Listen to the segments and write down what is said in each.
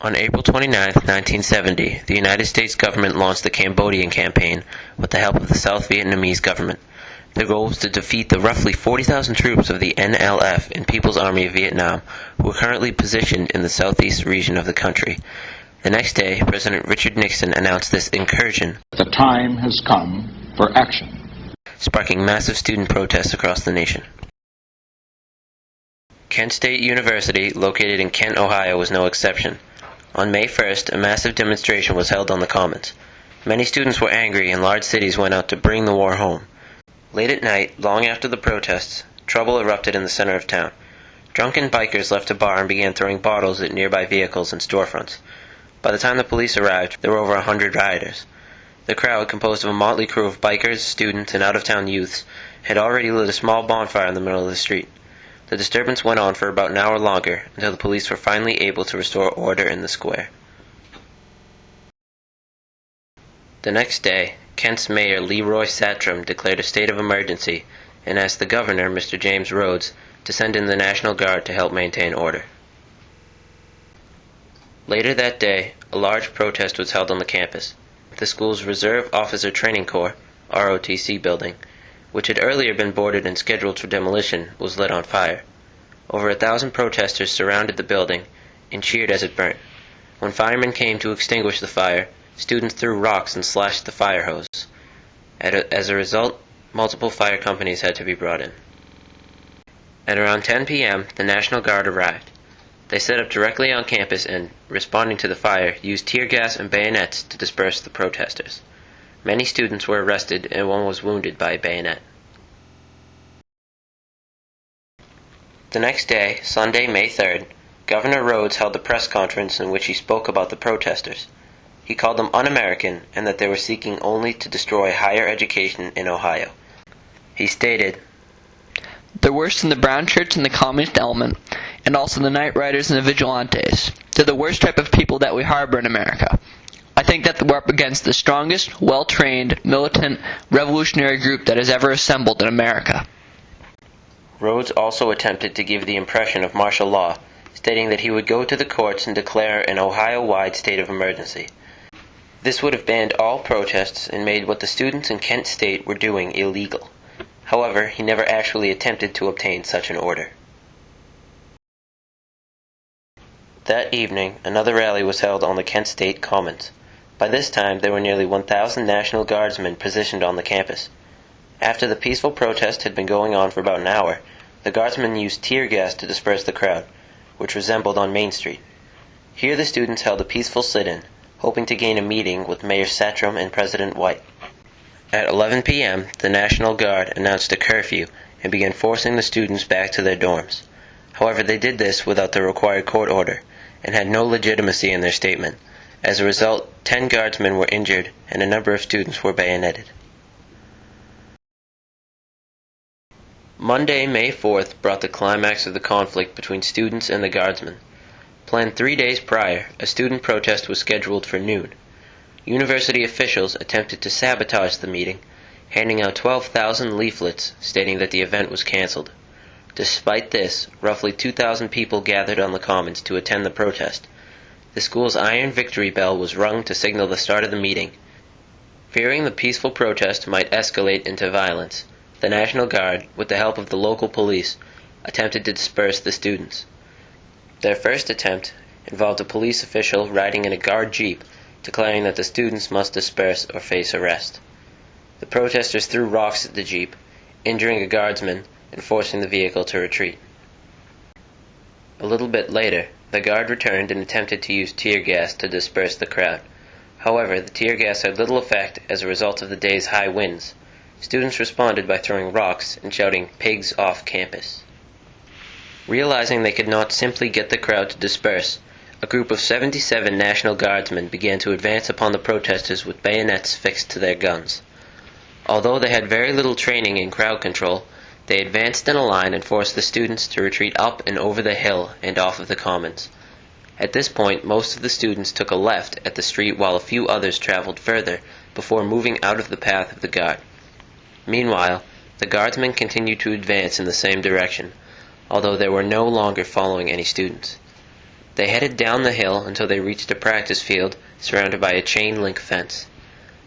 On April 29, 1970, the United States government launched the Cambodian Campaign with the help of the South Vietnamese government. The goal was to defeat the roughly 40,000 troops of the NLF and People's Army of Vietnam, who were currently positioned in the southeast region of the country. The next day, President Richard Nixon announced this incursion. The time has come for action, Sparking massive student protests across the nation. Kent State University, located in Kent, Ohio, was no exception. On May 1st, a massive demonstration was held on the Commons. Many students were angry and large cities went out to bring the war home. Late at night, long after the protests, trouble erupted in the center of town. Drunken bikers left a bar and began throwing bottles at nearby vehicles and storefronts. By the time the police arrived, there were over 100 rioters. The crowd, composed of a motley crew of bikers, students, and out-of-town youths, had already lit a small bonfire in the middle of the street. The disturbance went on for about an hour longer, until the police were finally able to restore order in the square. The next day, Kent's mayor Leroy Satrum declared a state of emergency and asked the governor, Mr. James Rhodes, to send in the National Guard to help maintain order. Later that day, a large protest was held on the campus. The school's Reserve Officer Training Corps, ROTC building, which had earlier been boarded and scheduled for demolition, was lit on fire. Over 1,000 protesters surrounded the building and cheered as it burnt. When firemen came to extinguish the fire, students threw rocks and slashed the fire hose. As a result, multiple fire companies had to be brought in. At around 10 p.m., the National Guard arrived. They set up directly on campus and, responding to the fire, used tear gas and bayonets to disperse the protesters. Many students were arrested and one was wounded by a bayonet. The next day, Sunday, May 3rd, Governor Rhodes held a press conference in which he spoke about the protesters. He called them un-American and that they were seeking only to destroy higher education in Ohio. He stated, "They're worse than the brown shirts and the communist element, and also the night riders and the vigilantes. They're the worst type of people that we harbor in America. I think that we're up against the strongest, well-trained, militant, revolutionary group that has ever assembled in America." Rhodes also attempted to give the impression of martial law, stating that he would go to the courts and declare an Ohio-wide state of emergency. This would have banned all protests and made what the students in Kent State were doing illegal. However, he never actually attempted to obtain such an order. That evening, another rally was held on the Kent State Commons. By this time, there were nearly 1,000 National Guardsmen positioned on the campus. After the peaceful protest had been going on for about an hour, the Guardsmen used tear gas to disperse the crowd, which resembled on Main Street. Here the students held a peaceful sit-in, hoping to gain a meeting with Mayor Satrum and President White. At 11 p.m., the National Guard announced a curfew and began forcing the students back to their dorms. However, they did this without the required court order, and had no legitimacy in their statement. As a result, 10 guardsmen were injured and a number of students were bayoneted. Monday, May 4th, brought the climax of the conflict between students and the guardsmen. Planned 3 days prior, a student protest was scheduled for noon. University officials attempted to sabotage the meeting, handing out 12,000 leaflets stating that the event was canceled. Despite this, roughly 2,000 people gathered on the Commons to attend the protest. The school's iron victory bell was rung to signal the start of the meeting. Fearing the peaceful protest might escalate into violence, the National Guard, with the help of the local police, attempted to disperse the students. Their first attempt involved a police official riding in a guard jeep, declaring that the students must disperse or face arrest. The protesters threw rocks at the jeep, injuring a guardsman and forcing the vehicle to retreat. A little bit later, the guard returned and attempted to use tear gas to disperse the crowd. However, the tear gas had little effect as a result of the day's high winds. Students responded by throwing rocks and shouting, "Pigs off campus." Realizing they could not simply get the crowd to disperse, a group of 77 National Guardsmen began to advance upon the protesters with bayonets fixed to their guns. Although they had very little training in crowd control, they advanced in a line and forced the students to retreat up and over the hill and off of the Commons. At this point, most of the students took a left at the street while a few others traveled further before moving out of the path of the guard. Meanwhile, the guardsmen continued to advance in the same direction, although they were no longer following any students. They headed down the hill until they reached a practice field surrounded by a chain-link fence.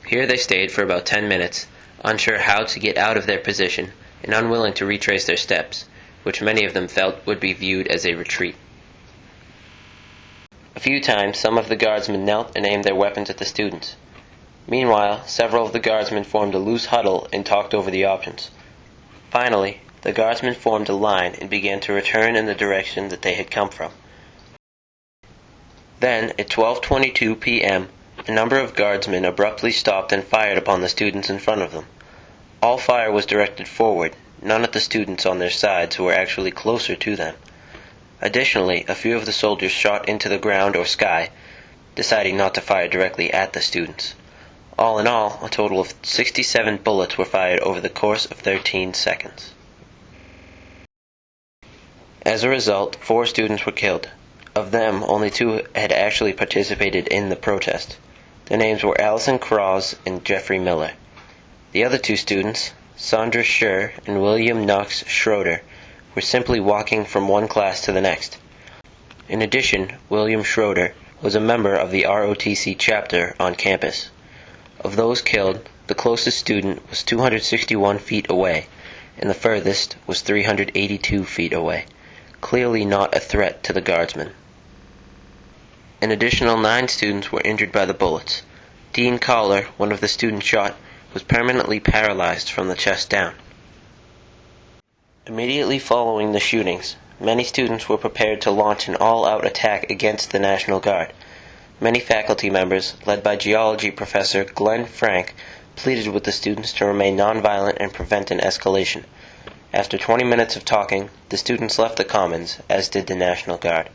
Here they stayed for about 10 minutes, unsure how to get out of their position and unwilling to retrace their steps, which many of them felt would be viewed as a retreat. A few times, some of the guardsmen knelt and aimed their weapons at the students. Meanwhile, several of the guardsmen formed a loose huddle and talked over the options. Finally, the guardsmen formed a line and began to return in the direction that they had come from. Then, at 12:22 p.m., a number of guardsmen abruptly stopped and fired upon the students in front of them. All fire was directed forward, none at the students on their sides who were actually closer to them. Additionally, a few of the soldiers shot into the ground or sky, deciding not to fire directly at the students. All in all, a total of 67 bullets were fired over the course of 13 seconds. As a result, 4 students were killed. Of them, only 2 had actually participated in the protest. Their names were Allison Cross and Jeffrey Miller. The other 2 students, Sandra Scher and William Knox Schroeder, were simply walking from one class to the next. In addition, William Schroeder was a member of the ROTC chapter on campus. Of those killed, the closest student was 261 feet away, and the furthest was 382 feet away, clearly not a threat to the guardsmen. An additional 9 students were injured by the bullets. Dean Collar, one of the students shot, was permanently paralyzed from the chest down. Immediately following the shootings, many students were prepared to launch an all-out attack against the National Guard. Many faculty members, led by geology professor Glenn Frank, pleaded with the students to remain nonviolent and prevent an escalation. After 20 minutes of talking, the students left the Commons, as did the National Guard.